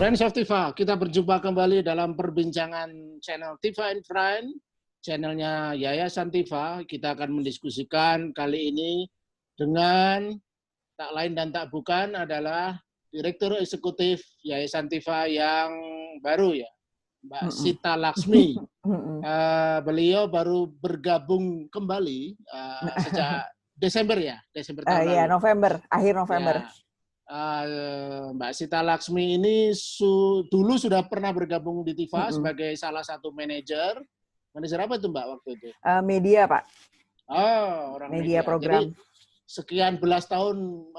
Friends of Tifa, kita berjumpa kembali dalam perbincangan channel Tifa and Friend, channelnya Yayasan Tifa. Kita akan mendiskusikan kali ini dengan tak lain dan tak bukan adalah Direktur Eksekutif Yayasan Tifa yang baru ya, Mbak Sita Laksmi. Beliau baru bergabung kembali sejak Desember ya, Desember tahun lalu. Iya, November, akhir November. Ya. Mbak Sita Laksmi ini dulu sudah pernah bergabung di Tifa sebagai salah satu manajer. Manajer apa itu Mbak waktu itu? Media Pak. Oh, orang media. Program. Jadi sekian belas tahun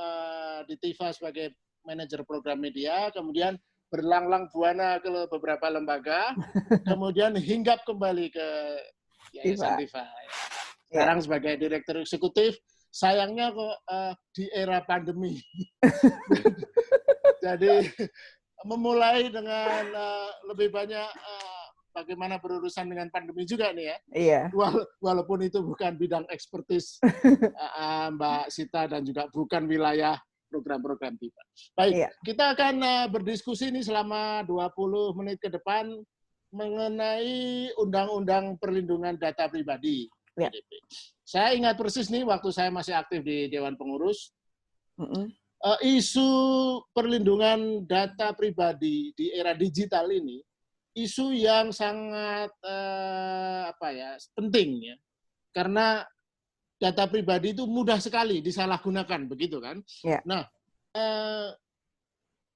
di Tifa sebagai manajer program media, kemudian berlanglang buana ke beberapa lembaga, kemudian hinggap kembali ke Yayasan Tifa. Sekarang sebagai Direktur Eksekutif. Sayangnya kok di era pandemi. Jadi memulai dengan lebih banyak bagaimana berurusan dengan pandemi juga nih ya. Iya. Walaupun itu bukan bidang ekspertis Mbak Sita dan juga bukan wilayah program-program kita. Baik, kita akan berdiskusi ini selama 20 menit ke depan mengenai Undang-Undang Perlindungan Data Pribadi. Saya ingat persis nih waktu saya masih aktif di Dewan Pengurus, isu perlindungan data pribadi di era digital ini, isu yang sangat penting ya, karena data pribadi itu mudah sekali disalahgunakan, begitu kan? Nah,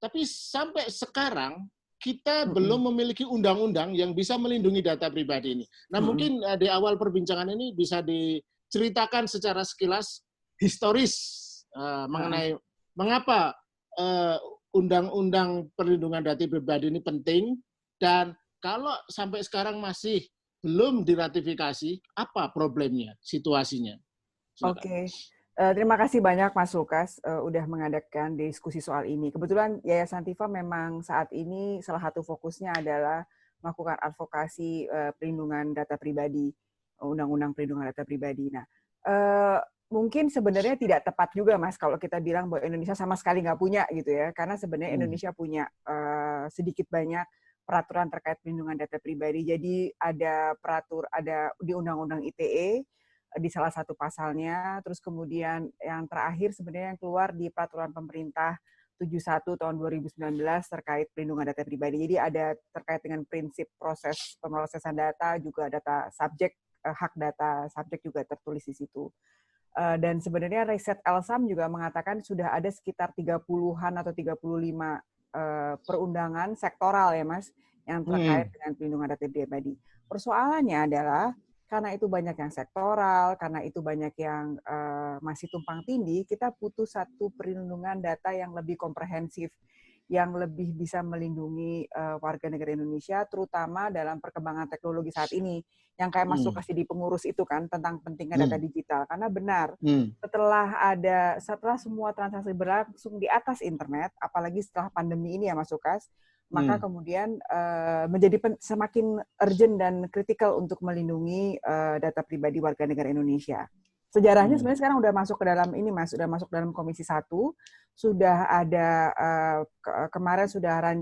tapi sampai sekarang kita belum memiliki undang-undang yang bisa melindungi data pribadi ini. Nah, mungkin di awal perbincangan ini bisa diceritakan secara sekilas historis mengenai mengapa undang-undang perlindungan data pribadi ini penting, dan kalau sampai sekarang masih belum diratifikasi, apa problemnya, situasinya? Oke. Terima kasih banyak Mas Lukas udah mengadakan diskusi soal ini. Kebetulan Yayasan Tifa memang saat ini salah satu fokusnya adalah melakukan advokasi perlindungan data pribadi, Undang-Undang Perlindungan Data Pribadi. Nah, mungkin sebenarnya tidak tepat juga Mas kalau kita bilang bahwa Indonesia sama sekali nggak punya gitu ya, karena sebenarnya Indonesia punya sedikit banyak peraturan terkait perlindungan data pribadi. Jadi ada di Undang-Undang ITE di salah satu pasalnya, terus kemudian yang terakhir sebenarnya yang keluar di Peraturan Pemerintah 71 tahun 2019 terkait perlindungan data pribadi. Jadi ada terkait dengan prinsip proses pemrosesan data, juga data subjek, hak data subjek juga tertulis di situ. Dan sebenarnya riset Elsam juga mengatakan sudah ada sekitar 30-an atau 35 perundangan sektoral ya Mas, yang terkait dengan perlindungan data pribadi. Persoalannya adalah karena itu banyak yang sektoral, karena itu banyak yang masih tumpang tindih, kita butuh satu perlindungan data yang lebih komprehensif, yang lebih bisa melindungi warga negara Indonesia, terutama dalam perkembangan teknologi saat ini, yang kayak masuk kasih di pengurus itu kan, tentang pentingnya data digital. Karena benar, setelah semua transaksi berlangsung di atas internet, apalagi setelah pandemi ini ya Mas Lukas, maka kemudian menjadi semakin urgent dan kritikal untuk melindungi data pribadi warga negara Indonesia. Sejarahnya sebenarnya sekarang udah masuk ke dalam ini Mas, sudah masuk dalam Komisi 1, sudah ada kemarin sudah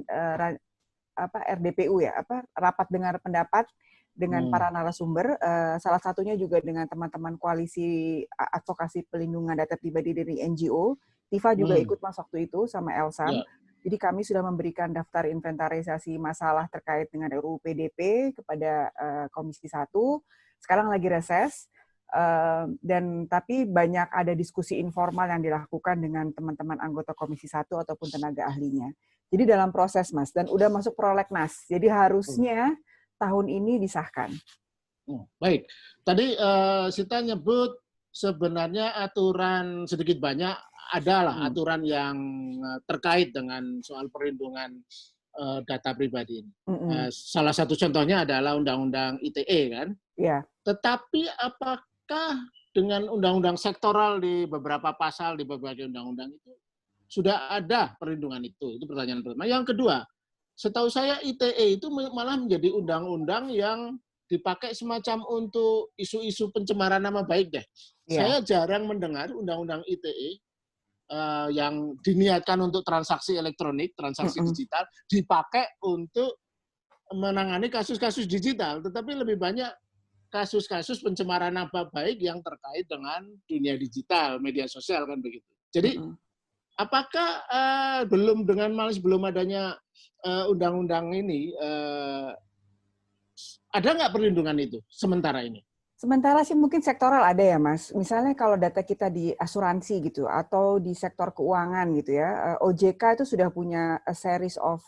RDPU ya, rapat dengar pendapat dengan para narasumber, salah satunya juga dengan teman-teman koalisi advokasi pelindungan data pribadi dari NGO. Tifa juga ikut Mas waktu itu sama Elsam. Jadi kami sudah memberikan daftar inventarisasi masalah terkait dengan RUU PDP kepada Komisi 1. Sekarang lagi reses, tapi banyak ada diskusi informal yang dilakukan dengan teman-teman anggota Komisi 1 ataupun tenaga ahlinya. Jadi dalam proses Mas, dan udah masuk prolegnas. Jadi harusnya tahun ini disahkan. Baik, tadi Sita nyebut sebenarnya aturan sedikit banyak adalah aturan yang terkait dengan soal perlindungan data pribadi ini. Salah satu contohnya adalah Undang-Undang ITE kan. Iya. Tetapi apakah dengan undang-undang sektoral di beberapa pasal di berbagai undang-undang itu sudah ada perlindungan itu? Itu pertanyaan pertama. Yang kedua, setahu saya ITE itu malah menjadi undang-undang yang dipakai semacam untuk isu-isu pencemaran nama baik deh. Saya jarang mendengar undang-undang ITE yang diniatkan untuk transaksi elektronik, transaksi digital, dipakai untuk menangani kasus-kasus digital, tetapi lebih banyak kasus-kasus pencemaran nama baik yang terkait dengan dunia digital, media sosial kan begitu. Jadi apakah belum adanya undang-undang ini, ada nggak perlindungan itu sementara ini? Sementara sih mungkin sektoral ada ya Mas. Misalnya kalau data kita di asuransi gitu atau di sektor keuangan gitu ya, OJK itu sudah punya a series of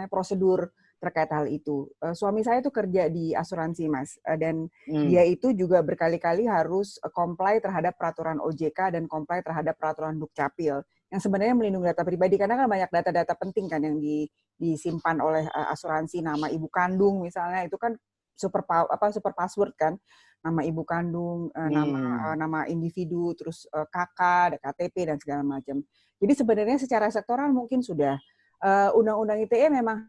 prosedur terkait hal itu. Suami saya tuh kerja di asuransi Mas, dan dia itu juga berkali-kali harus comply terhadap peraturan OJK dan comply terhadap peraturan Dukcapil yang sebenarnya melindungi data pribadi karena kan banyak data-data penting kan yang disimpan oleh asuransi, nama ibu kandung misalnya itu kan super password kan, nama ibu kandung, nama individu, terus KK, KTP dan segala macam. Jadi sebenarnya secara sektoral mungkin sudah undang-undang ITE memang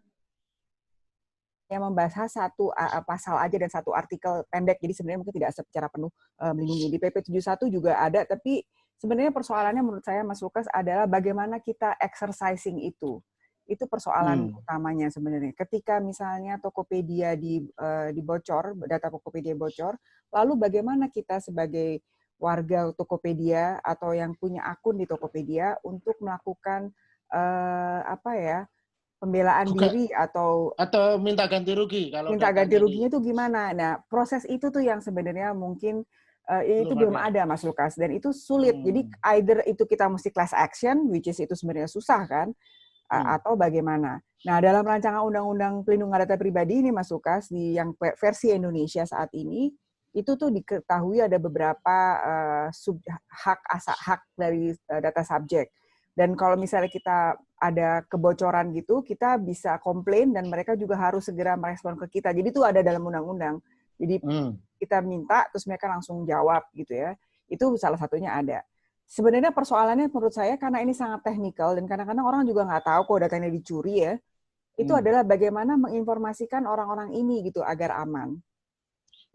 yang membahas satu pasal aja dan satu artikel pendek, jadi sebenarnya mungkin tidak secara penuh melindungi. Di PP 71 juga ada, tapi sebenarnya persoalannya menurut saya Mas Lukas adalah bagaimana kita exercising itu. Itu persoalan utamanya sebenarnya. Ketika misalnya Tokopedia dibocor, data Tokopedia bocor, lalu bagaimana kita sebagai warga Tokopedia atau yang punya akun di Tokopedia untuk melakukan pembelaan diri atau minta ganti rugi kalau minta ganti ruginya itu gimana? Nah, proses itu tuh yang sebenarnya mungkin itu belum ada Mas Lukas dan itu sulit. Jadi either itu kita mesti class action, which is itu sebenarnya susah kan, atau bagaimana. Nah, dalam rancangan Undang-Undang Pelindungan Data Pribadi ini, Mas Lukas, di yang versi Indonesia saat ini, itu tuh diketahui ada beberapa hak dari data subjek. Dan kalau misalnya kita ada kebocoran gitu, kita bisa komplain dan mereka juga harus segera merespon ke kita. Jadi itu ada dalam undang-undang. Jadi kita minta, terus mereka langsung jawab gitu ya. Itu salah satunya ada. Sebenarnya persoalannya menurut saya karena ini sangat teknikal dan kadang-kadang orang juga nggak tahu kok datanya dicuri ya. Itu adalah bagaimana menginformasikan orang-orang ini gitu agar aman.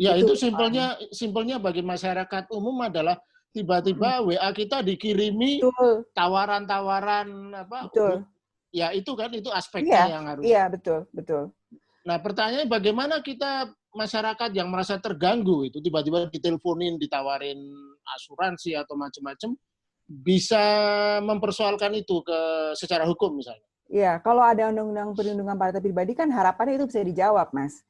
Ya itu simpelnya bagi masyarakat umum adalah tiba-tiba WA kita dikirimi tawaran-tawaran apa? Betul. Ya itu kan itu aspeknya yang harus. Iya betul. Nah pertanyaannya bagaimana kita masyarakat yang merasa terganggu itu tiba-tiba diteleponin, ditawarin asuransi atau macam-macam bisa mempersoalkan itu secara hukum misalnya. Iya, kalau ada undang-undang perlindungan data pribadi kan harapannya itu bisa dijawab, Mas.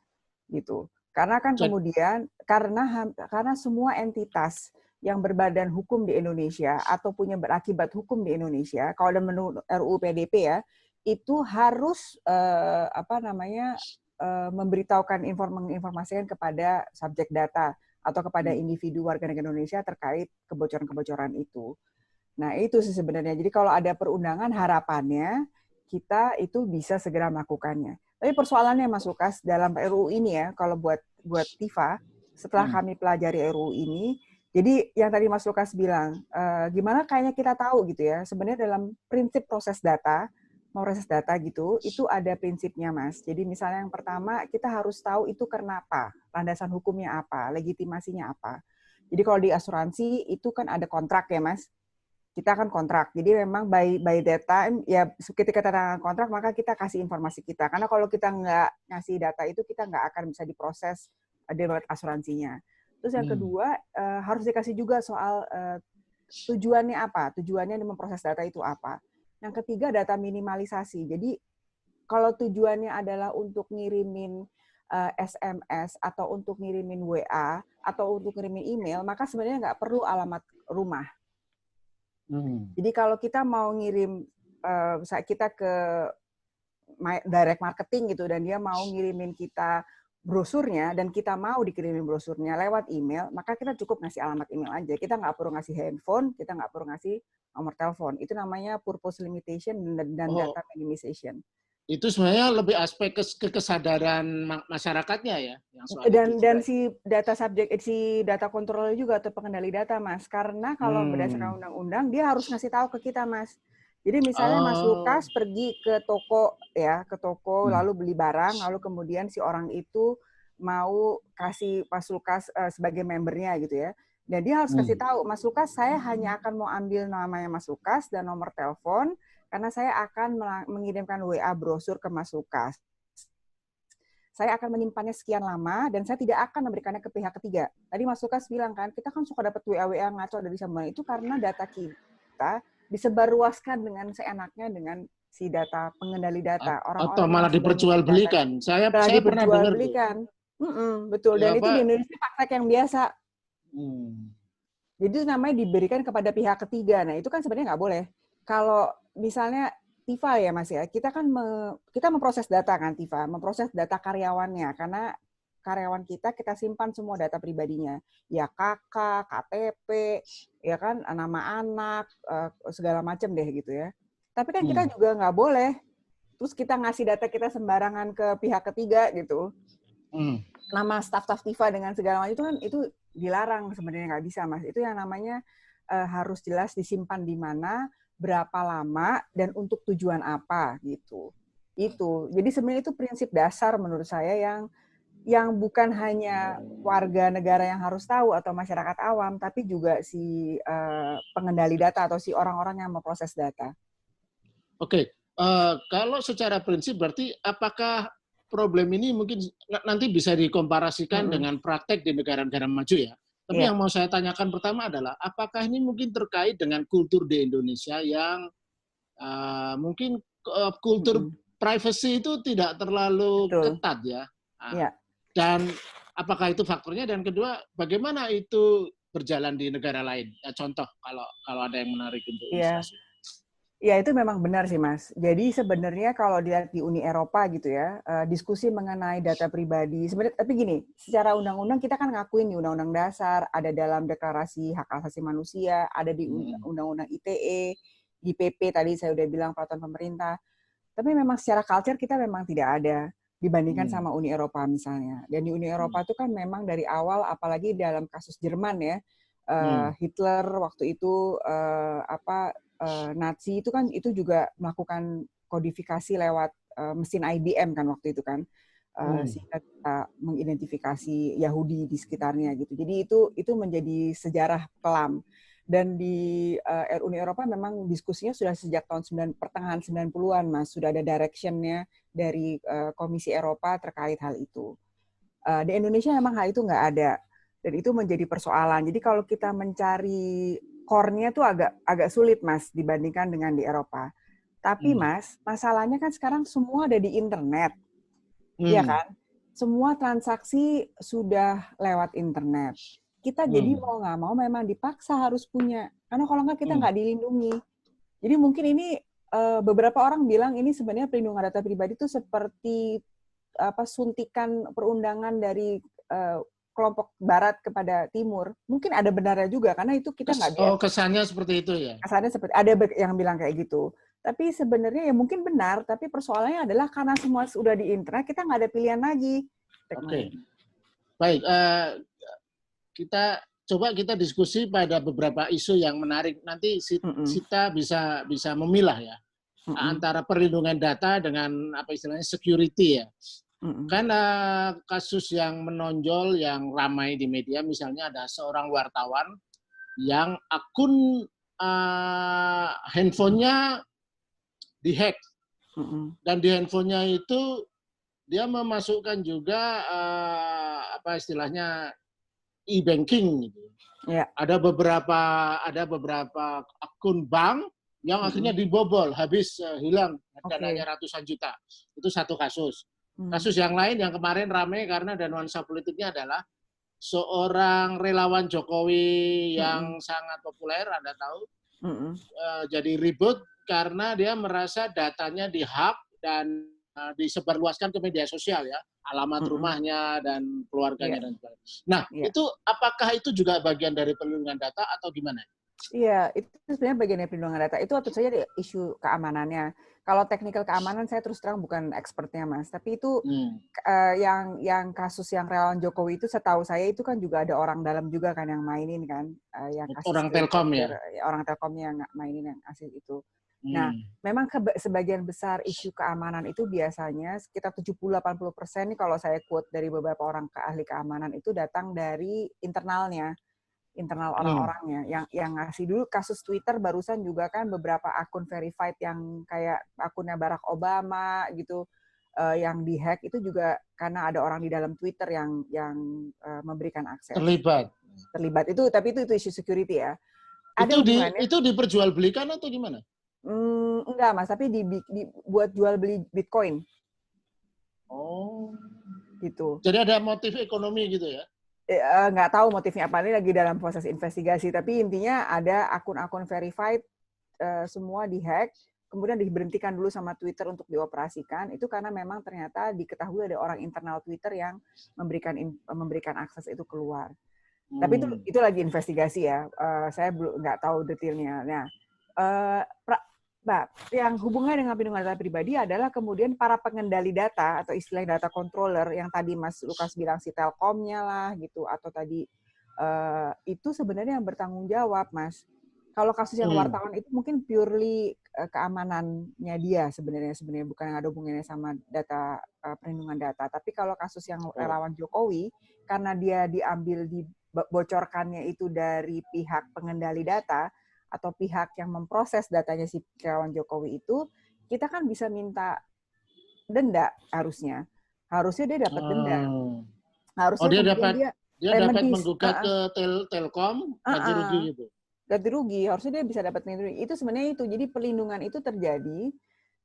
Gitu. Karena kan kemudian karena semua entitas yang berbadan hukum di Indonesia atau punya berakibat hukum di Indonesia, kalau menurut RUU PDP ya, itu harus memberitahukan menginformasikan kepada subjek data atau kepada individu warga negara Indonesia terkait kebocoran-kebocoran itu. Nah, itu sih sebenarnya. Jadi kalau ada perundangan harapannya kita itu bisa segera melakukannya. Tapi persoalannya Mas Lukas dalam RUU ini ya, kalau buat Tifa, setelah kami pelajari RUU ini, jadi yang tadi Mas Lukas bilang, gimana kayaknya kita tahu gitu ya, sebenarnya dalam prinsip proses data gitu, itu ada prinsipnya Mas. Jadi misalnya yang pertama, kita harus tahu itu kenapa, landasan hukumnya apa, legitimasinya apa. Jadi kalau di asuransi itu kan ada kontrak ya Mas, kita akan kontrak. Jadi memang by that time, ya ketika tanda kontrak, maka kita kasih informasi kita. Karena kalau kita nggak ngasih data itu, kita nggak akan bisa diproses debat asuransinya. Terus yang kedua, harus dikasih juga soal tujuannya apa, tujuannya memproses data itu apa. Yang ketiga, data minimalisasi. Jadi kalau tujuannya adalah untuk ngirimin SMS atau untuk ngirimin WA atau untuk ngirimin email, maka sebenarnya nggak perlu alamat rumah. Jadi kalau kita mau ngirim kita ke direct marketing gitu dan dia mau ngirimin kita brosurnya dan kita mau dikirimin brosurnya lewat email, maka kita cukup ngasih alamat email aja. Kita nggak perlu ngasih handphone, kita nggak perlu ngasih nomor telepon. Itu namanya purpose limitation dan data minimization. Itu sebenarnya lebih aspek kesadaran masyarakatnya ya. Dan si data subjek, si data controller juga atau pengendali data Mas. Karena kalau berdasarkan undang-undang dia harus ngasih tahu ke kita Mas. Jadi misalnya Mas Lukas pergi ke toko lalu beli barang, lalu kemudian si orang itu mau kasih Mas Lukas sebagai membernya gitu ya. Dan dia harus kasih tahu, Mas Lukas, saya hanya akan mau ambil namanya Mas Lukas dan nomor telepon, karena saya akan mengirimkan WA brosur ke Mas Lukas. Saya akan menyimpannya sekian lama, dan saya tidak akan memberikannya ke pihak ketiga. Tadi Mas Lukas bilang kan, kita kan suka dapat WA-WA ngaco dari sambungan itu karena data kita disebarluaskan dengan seenaknya dengan si data pengendali data. Atau Orang-orang yang malah sudah punya data. diperjualbelikan. Saya pernah dengar tuh. Betul, Ya, dan itu di Indonesia praktek yang biasa. Jadi itu namanya diberikan kepada pihak ketiga. Nah, itu kan sebenarnya nggak boleh. Kalau misalnya Tifa ya Mas ya, kita kan kita memproses data kan Tifa, memproses data karyawannya karena karyawan kita simpan semua data pribadinya, ya KK, KTP, ya kan nama anak, segala macam deh gitu ya. Tapi kan kita juga nggak boleh, terus kita ngasih data kita sembarangan ke pihak ketiga gitu. Nama staf-staf Tifa dengan segala macam itu kan itu dilarang sebenarnya, nggak bisa Mas. Itu yang namanya harus jelas disimpan di mana, berapa lama, dan untuk tujuan apa gitu. Itu. Jadi sebenarnya itu prinsip dasar menurut saya yang bukan hanya warga negara yang harus tahu atau masyarakat awam, tapi juga si pengendali data atau si orang-orang yang memproses data. Oke, kalau secara prinsip berarti apakah problem ini mungkin nanti bisa dikomparasikan dengan praktek di negara-negara maju ya? Tapi yang mau saya tanyakan pertama adalah, apakah ini mungkin terkait dengan kultur di Indonesia yang mungkin kultur privacy itu tidak terlalu ketat ya? Dan apakah itu faktornya? Dan kedua, bagaimana itu berjalan di negara lain? Ya, contoh, kalau ada yang menarik untuk ilustrasi. Ya, itu memang benar sih, Mas. Jadi sebenarnya kalau dilihat di Uni Eropa gitu ya, diskusi mengenai data pribadi, sebenarnya, tapi gini, secara undang-undang kita kan ngakuin di Undang-Undang Dasar, ada dalam Deklarasi Hak Asasi Manusia, ada di Undang-Undang ITE, di PP tadi saya udah bilang peraturan pemerintah. Tapi memang secara culture kita memang tidak ada dibandingkan sama Uni Eropa misalnya. Dan di Uni Eropa itu kan memang dari awal, apalagi dalam kasus Jerman ya, Hitler waktu itu Nazi itu kan itu juga melakukan kodifikasi lewat mesin IBM kan waktu itu kan, sehingga kita mengidentifikasi Yahudi di sekitarnya gitu. Jadi itu menjadi sejarah kelam. Dan di Uni Eropa memang diskusinya sudah sejak pertengahan 90-an, Mas, sudah ada direction-nya dari Komisi Eropa terkait hal itu. Di Indonesia memang hal itu nggak ada, dan itu menjadi persoalan. Jadi kalau kita mencari core-nya tuh agak sulit, Mas, dibandingkan dengan di Eropa. Tapi, Mas, masalahnya kan sekarang semua ada di internet. Iya kan? Semua transaksi sudah lewat internet. Kita jadi mau nggak mau memang dipaksa harus punya. Karena kalau nggak kita nggak dilindungi. Jadi mungkin ini beberapa orang bilang ini sebenarnya perlindungan data pribadi itu seperti suntikan perundangan dari kelompok barat kepada timur. Mungkin ada benarnya juga karena itu kita nggak biasa. Kesannya seperti itu ya. Kesannya seperti ada yang bilang kayak gitu. Tapi sebenarnya ya mungkin benar, tapi persoalannya adalah karena semua sudah di internet, kita nggak ada pilihan lagi. Oke. Baik, kita diskusi pada beberapa isu yang menarik. Nanti Sita bisa memilah ya antara perlindungan data dengan apa istilahnya security ya. Kan kasus yang menonjol yang ramai di media misalnya ada seorang wartawan yang akun handphonenya dihack dan di handphonenya itu dia memasukkan juga apa istilahnya e-banking gitu. Ada beberapa akun bank yang akhirnya dibobol, habis hilang dananya ratusan juta. Itu satu kasus. Kasus yang lain yang kemarin ramai karena ada nuansa politiknya adalah seorang relawan Jokowi yang sangat populer, Anda tahu, jadi ribut karena dia merasa datanya dihack dan disebarluaskan ke media sosial ya, alamat rumahnya dan keluarganya dan sebagainya. Nah, itu apakah itu juga bagian dari perlindungan data atau gimana? Iya, itu sebenarnya bagian dari perlindungan data. Itu tentu saja isu keamanannya. Kalau teknikal keamanan saya terus terang bukan expertnya, Mas. Tapi itu yang kasus yang relawan Jokowi itu setahu saya itu kan juga ada orang dalam juga kan yang mainin kan. Yang orang Telkom ya? Orang Telkom yang mainin yang hasil itu. Nah, memang sebagian besar isu keamanan itu biasanya sekitar 70-80% nih kalau saya quote dari beberapa orang ahli keamanan itu datang dari internalnya. internal orang-orangnya. Yang ngasih dulu kasus Twitter barusan juga kan beberapa akun verified yang kayak akunnya Barack Obama gitu yang dihack itu juga karena ada orang di dalam Twitter yang memberikan akses. Terlibat itu, tapi itu isu security ya. Ada hubungannya. Itu diperjualbelikan atau gimana? Enggak Mas, tapi buat jual beli Bitcoin. Oh. Gitu. Jadi ada motif ekonomi gitu ya? Nggak tahu motifnya apa, ini lagi dalam proses investigasi, tapi intinya ada akun-akun verified semua dihack, kemudian diberhentikan dulu sama Twitter untuk dioperasikan, itu karena memang ternyata diketahui ada orang internal Twitter yang memberikan akses itu keluar. Tapi itu lagi investigasi ya, saya belum nggak tahu detailnya. Nah, yang hubungannya dengan perlindungan data pribadi adalah kemudian para pengendali data atau istilah data controller yang tadi Mas Lukas bilang si Telkomnya lah gitu, atau tadi itu sebenarnya yang bertanggung jawab, Mas. Kalau kasus yang wartawan itu mungkin purely keamanannya dia sebenarnya bukan yang ada hubungannya sama data perlindungan data. Tapi kalau kasus yang relawan Jokowi, karena dia dibocorkannya itu dari pihak pengendali data atau pihak yang memproses datanya si relawan Jokowi itu, kita kan bisa minta denda harusnya. Harusnya dia dapat denda. Harusnya dia dapat menggugat ke Telkom ganti rugi gitu. Ganti rugi, harusnya dia bisa dapat ganti rugi. Itu sebenarnya itu. Jadi perlindungan itu terjadi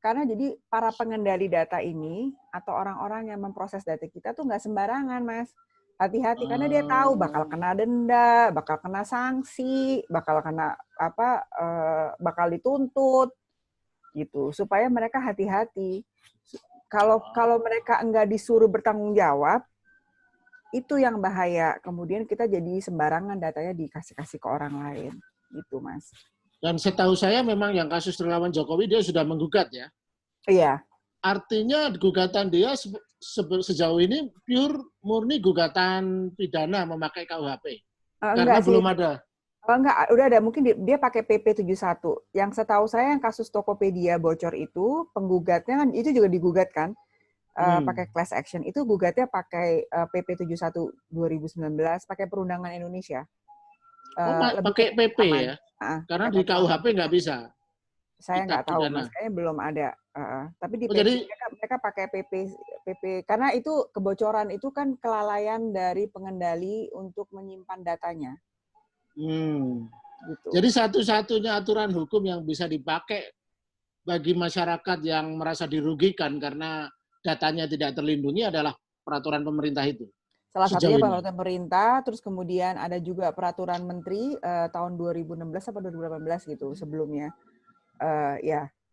karena jadi para pengendali data ini atau orang-orang yang memproses data kita tuh nggak sembarangan, Mas. Hati-hati karena dia tahu bakal kena denda, bakal kena sanksi, bakal kena bakal dituntut gitu. Supaya mereka hati-hati. Kalau mereka enggak disuruh bertanggung jawab, itu yang bahaya. Kemudian kita jadi sembarangan datanya dikasih-kasih ke orang lain. Gitu, Mas. Dan setahu saya memang yang kasus relawan Jokowi dia sudah menggugat ya. Iya. Artinya gugatan dia sejauh ini murni gugatan pidana memakai KUHP. Karena belum ada. Enggak, udah ada. Mungkin dia pakai PP 71. Yang setahu saya yang kasus Tokopedia bocor itu, penggugatnya kan itu juga digugat kan, pakai class action. Itu gugatnya pakai PP 71 2019, pakai perundangan Indonesia. Pakai PP ya? Karena di KUHP nggak bisa. Saya nggak tahu, Mas. Kayaknya belum ada. Tapi di PP mereka pakai PP karena itu kebocoran itu kan kelalaian dari pengendali untuk menyimpan datanya. Gitu. Jadi satu-satunya aturan hukum yang bisa dipakai bagi masyarakat yang merasa dirugikan karena datanya tidak terlindungi adalah peraturan pemerintah itu. Salah satunya peraturan pemerintah, terus kemudian ada juga peraturan menteri tahun 2016 atau 2018 gitu sebelumnya.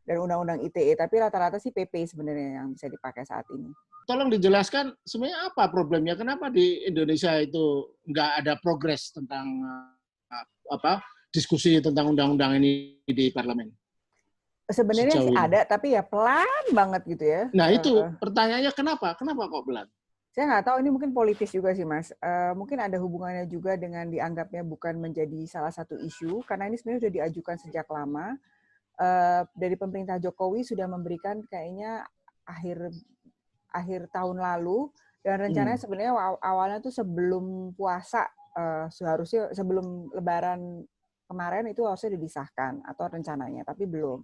Dan undang-undang ITE, tapi rata-rata sih PP sebenarnya yang bisa dipakai saat ini. Tolong dijelaskan sebenarnya apa problemnya? Kenapa di Indonesia itu nggak ada progres tentang diskusi tentang undang-undang ini di parlemen? Sebenarnya sih ada, tapi ya pelan banget gitu ya. Nah itu pertanyaannya kenapa? Kenapa kok pelan? Saya nggak tahu, ini mungkin politis juga sih, Mas. Mungkin ada hubungannya juga dengan dianggapnya bukan menjadi salah satu isu, karena ini sebenarnya sudah diajukan sejak lama. Dari pemerintah Jokowi sudah memberikan kayaknya akhir tahun lalu, dan rencananya sebenarnya awalnya tuh sebelum puasa, seharusnya sebelum Lebaran kemarin itu harusnya disahkan atau rencananya, tapi belum.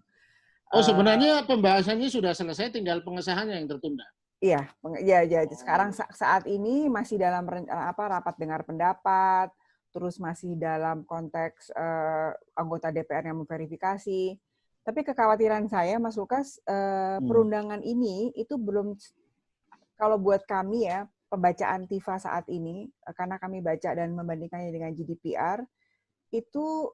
Sebenarnya pembahasannya sudah selesai, tinggal pengesahannya yang tertunda. Iya. Sekarang saat ini masih dalam rapat dengar pendapat, terus masih dalam konteks anggota DPR yang memverifikasi. Tapi kekhawatiran saya, Mas Lukas, perundangan ini itu belum, kalau buat kami ya, pembacaan TIFA saat ini, karena kami baca dan membandingkannya dengan GDPR, itu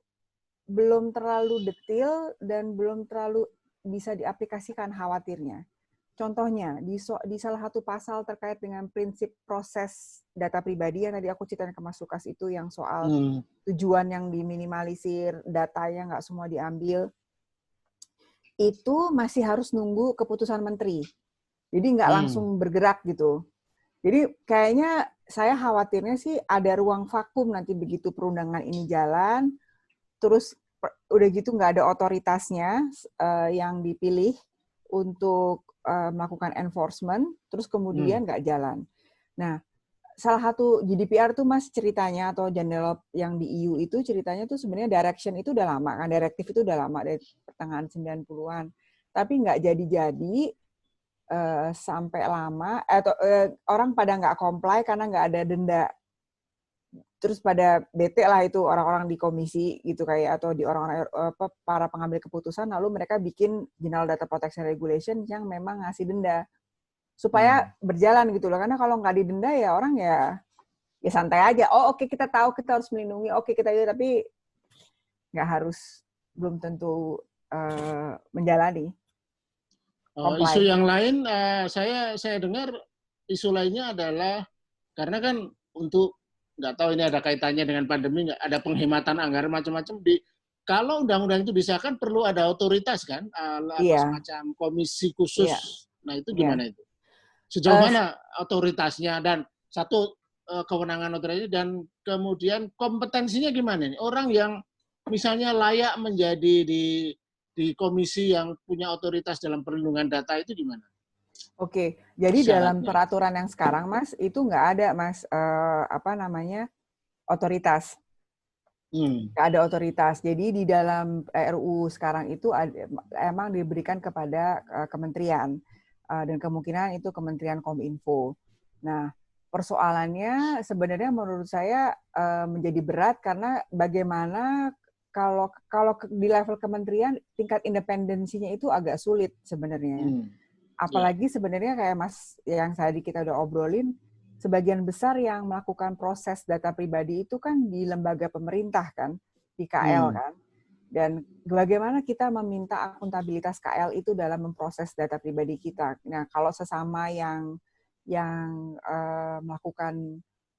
belum terlalu detail dan belum terlalu bisa diaplikasikan khawatirnya. Contohnya, di salah satu pasal terkait dengan prinsip proses data pribadi yang tadi aku ceritakan ke Mas Lukas itu, yang soal tujuan yang diminimalisir, datanya nggak semua diambil, itu masih harus nunggu keputusan menteri. Jadi nggak langsung bergerak gitu. Jadi kayaknya saya khawatirnya sih ada ruang vakum nanti begitu perundangan ini jalan, terus udah gitu nggak ada otoritasnya yang dipilih untuk melakukan enforcement, terus kemudian nggak jalan. Nah, salah satu GDPR tuh Mas ceritanya, atau General yang di EU itu ceritanya tuh sebenarnya direction itu udah lama kan, direktif itu udah lama dari pertengahan 90-an. Tapi nggak jadi-jadi sampai lama, atau orang pada nggak comply karena nggak ada denda. Terus pada bete lah itu orang-orang di komisi gitu kayak, atau di orang-orang para pengambil keputusan, lalu mereka bikin General Data Protection Regulation yang memang ngasih denda supaya berjalan gitu loh. Karena kalau nggak didenda ya orang ya santai aja. Oh oke, kita tahu kita harus melindungi, oke kita itu, tapi nggak harus, belum tentu menjalani. Isu yang lain, saya dengar isu lainnya adalah karena kan untuk, nggak tahu ini ada kaitannya dengan pandemi nggak, ada penghematan anggaran macam-macam. Kalau undang-undang itu disahkan perlu ada otoritas kan, semacam komisi khusus. Nah itu gimana itu? Sejauh mana otoritasnya, dan satu kewenangan otoritasnya, dan kemudian kompetensinya gimana nih? Orang yang misalnya layak menjadi di komisi yang punya otoritas dalam perlindungan data itu gimana? Oke, jadi dalam peraturan yang sekarang Mas, itu nggak ada Mas, otoritas. Nggak ada otoritas. Jadi di dalam RUU sekarang itu emang diberikan kepada kementerian, dan kemungkinan itu Kementerian Kominfo. Nah, persoalannya sebenarnya menurut saya menjadi berat karena bagaimana kalau di level kementerian tingkat independensinya itu agak sulit sebenarnya. Apalagi sebenarnya kayak Mas yang tadi kita udah obrolin, sebagian besar yang melakukan proses data pribadi itu kan di lembaga pemerintah kan, di KL kan. Dan bagaimana kita meminta akuntabilitas KL itu dalam memproses data pribadi kita. Nah, kalau sesama yang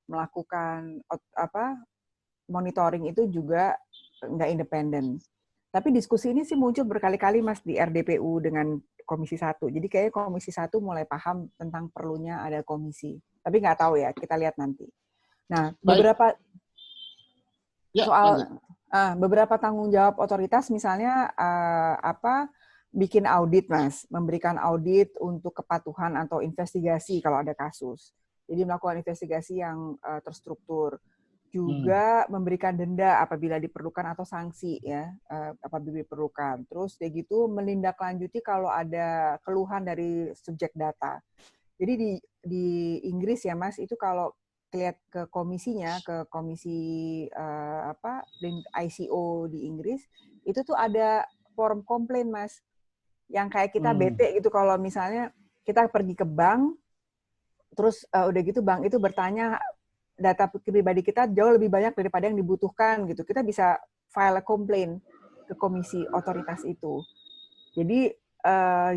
melakukan monitoring itu juga nggak independen. Tapi diskusi ini sih muncul berkali-kali Mas di RDPU dengan Komisi 1. Jadi kayaknya Komisi 1 mulai paham tentang perlunya ada komisi. Tapi nggak tahu ya, kita lihat nanti. Nah, beberapa tanggung jawab otoritas misalnya bikin audit Mas, memberikan audit untuk kepatuhan atau investigasi kalau ada kasus. Jadi melakukan investigasi yang terstruktur. Juga memberikan denda apabila diperlukan atau sanksi ya apabila diperlukan. Terus kayak gitu menindaklanjuti kalau ada keluhan dari subjek data. Jadi di Inggris ya Mas, itu kalau lihat ke komisinya, ke komisi ICO di Inggris, itu tuh ada form komplain Mas, yang kayak kita bete gitu kalau misalnya kita pergi ke bank, terus udah gitu bank itu bertanya data pribadi kita jauh lebih banyak daripada yang dibutuhkan gitu. Kita bisa file a complaint ke komisi otoritas itu. Jadi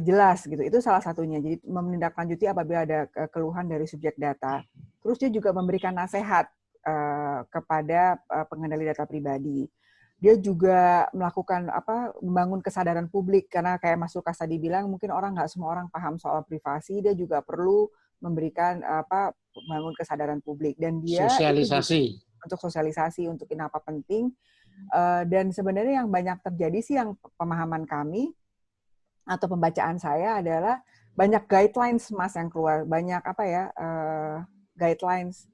jelas gitu. Itu salah satunya. Jadi menindaklanjuti apabila ada keluhan dari subjek data. Terus dia juga memberikan nasihat kepada pengendali data pribadi. Dia juga melakukan membangun kesadaran publik, karena kayak Mas Lukas tadi bilang mungkin nggak semua orang paham soal privasi. Dia juga perlu memberikan membangun kesadaran publik, dan dia sosialisasi untuk sosialisasi untuk kenapa penting. Dan sebenarnya yang banyak terjadi sih, yang pemahaman kami atau pembacaan saya adalah banyak guidelines Mas yang keluar, banyak guidelines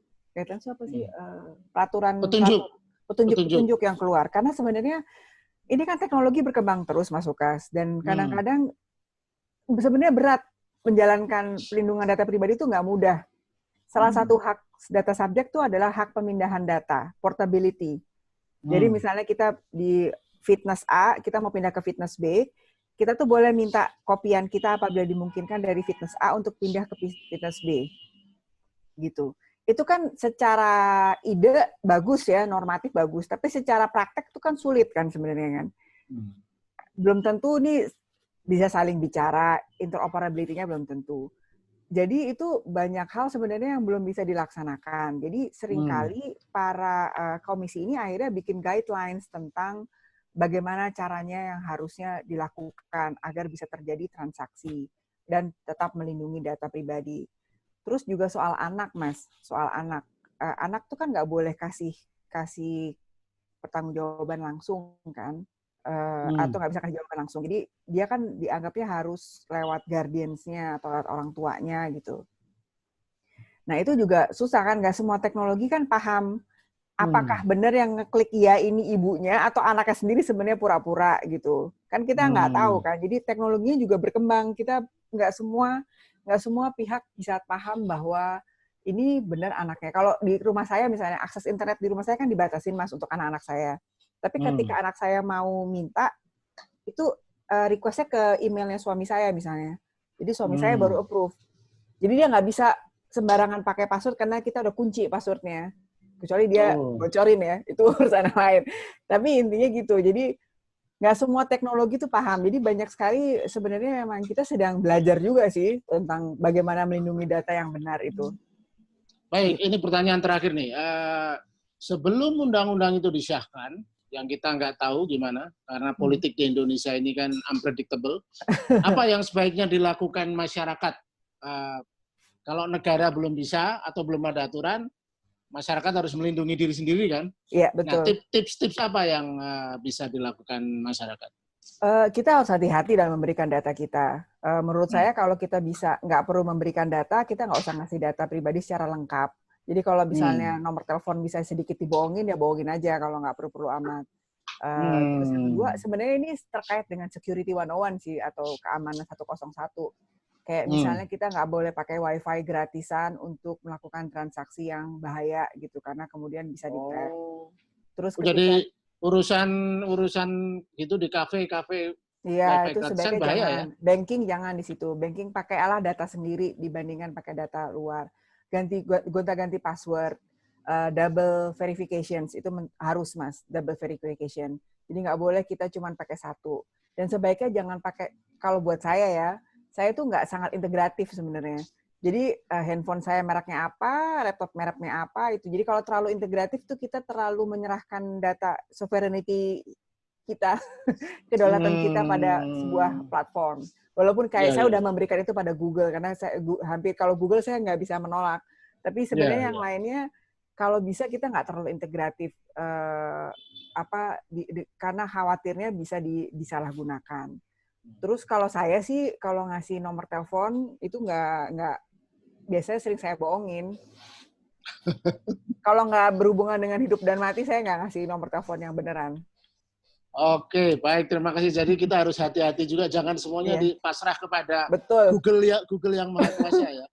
apa sih, peraturan petunjuk yang keluar, karena sebenarnya ini kan teknologi berkembang terus Mas Lukas, dan kadang-kadang sebenarnya berat menjalankan pelindungan data pribadi itu nggak mudah. Salah satu hak data subjek itu adalah hak pemindahan data, portability. Jadi misalnya kita di fitness A, kita mau pindah ke fitness B, kita tuh boleh minta kopian kita apabila dimungkinkan dari fitness A untuk pindah ke fitness B. Gitu. Itu kan secara ide bagus ya, normatif bagus, tapi secara praktek itu kan sulit kan sebenarnya kan. Belum tentu nih bisa saling bicara, interoperability-nya belum tentu. Jadi itu banyak hal sebenarnya yang belum bisa dilaksanakan. Jadi seringkali para komisi ini akhirnya bikin guidelines tentang bagaimana caranya yang harusnya dilakukan agar bisa terjadi transaksi dan tetap melindungi data pribadi. Terus juga soal anak, Mas. Soal anak. Anak tuh kan nggak boleh kasih pertanggungjawaban langsung kan. Atau nggak bisa kasih jawaban langsung. Jadi dia kan dianggapnya harus lewat guardians-nya atau lewat orang tuanya gitu. Nah, itu juga susah kan, nggak semua teknologi kan paham apakah benar yang ngeklik iya ini ibunya atau anaknya sendiri sebenarnya pura-pura gitu. Kan kita nggak tahu kan. Jadi teknologinya juga berkembang. Kita nggak semua pihak bisa paham bahwa ini benar anaknya. Kalau di rumah saya misalnya akses internet di rumah saya kan dibatasin Mas untuk anak-anak saya. Tapi ketika anak saya mau minta itu request-nya ke emailnya suami saya misalnya. Jadi suami saya baru approve. Jadi dia nggak bisa sembarangan pakai password karena kita udah kunci passwordnya. Kecuali dia bocorin ya, itu urusan lain. Tapi intinya gitu. Jadi nggak semua teknologi itu paham. Jadi banyak sekali sebenarnya memang kita sedang belajar juga sih tentang bagaimana melindungi data yang benar itu. Baik, ini pertanyaan terakhir nih. Sebelum undang-undang itu disahkan, yang kita nggak tahu gimana, karena politik di Indonesia ini kan unpredictable, apa yang sebaiknya dilakukan masyarakat? Kalau negara belum bisa atau belum ada aturan, masyarakat harus melindungi diri sendiri kan? Iya, betul. Nah, tips-tips apa yang bisa dilakukan masyarakat? Kita harus hati-hati dalam memberikan data kita. Menurut saya kalau kita bisa nggak perlu memberikan data, kita nggak usah ngasih data pribadi secara lengkap. Jadi kalau misalnya nomor telepon bisa sedikit dibohongin, ya bohongin aja kalau nggak perlu-perlu amat. Terus yang kedua, sebenarnya ini terkait dengan Security 101 sih, atau keamanan 101. Kayak misalnya kita nggak boleh pakai wifi gratisan untuk melakukan transaksi yang bahaya gitu, karena kemudian bisa di-track. Terus jadi urusan gitu di kafe iya, itu gratisan sebaiknya bahaya jangan. ya. Banking jangan di situ. Banking pakai data sendiri dibandingkan pakai data luar. Gonta-ganti password, double verifications itu harus Mas, double verification. Jadi nggak boleh kita cuma pakai satu. Dan sebaiknya jangan pakai, kalau buat saya tuh nggak sangat integratif sebenarnya. Jadi handphone saya mereknya apa, laptop mereknya apa, itu. Jadi kalau terlalu integratif tuh kita terlalu menyerahkan data sovereignty kita, kedaulatan kita pada sebuah platform. Walaupun kayak saya udah memberikan itu pada Google, karena saya hampir kalau Google saya nggak bisa menolak. Tapi sebenarnya yang lainnya, kalau bisa kita nggak terlalu integratif, karena khawatirnya bisa disalahgunakan. Terus kalau saya sih, kalau ngasih nomor telepon, itu nggak biasanya sering saya bohongin. Kalau nggak berhubungan dengan hidup dan mati, saya nggak ngasih nomor telepon yang beneran. Oke, baik, terima kasih. Jadi kita harus hati-hati juga, jangan semuanya dipasrah kepada Google yang maha kuasa ya.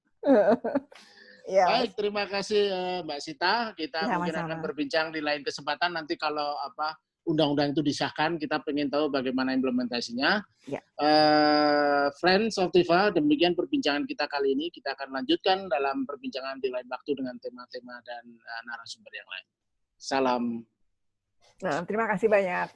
Baik, terima kasih Mbak Sita. Kita mungkin akan berbincang di lain kesempatan nanti kalau undang-undang itu disahkan, kita pengen tahu bagaimana implementasinya. Friends of Tiva, demikian perbincangan kita kali ini. Kita akan lanjutkan dalam perbincangan di lain waktu dengan tema-tema dan narasumber yang lain. Salam. Nah, terima kasih banyak.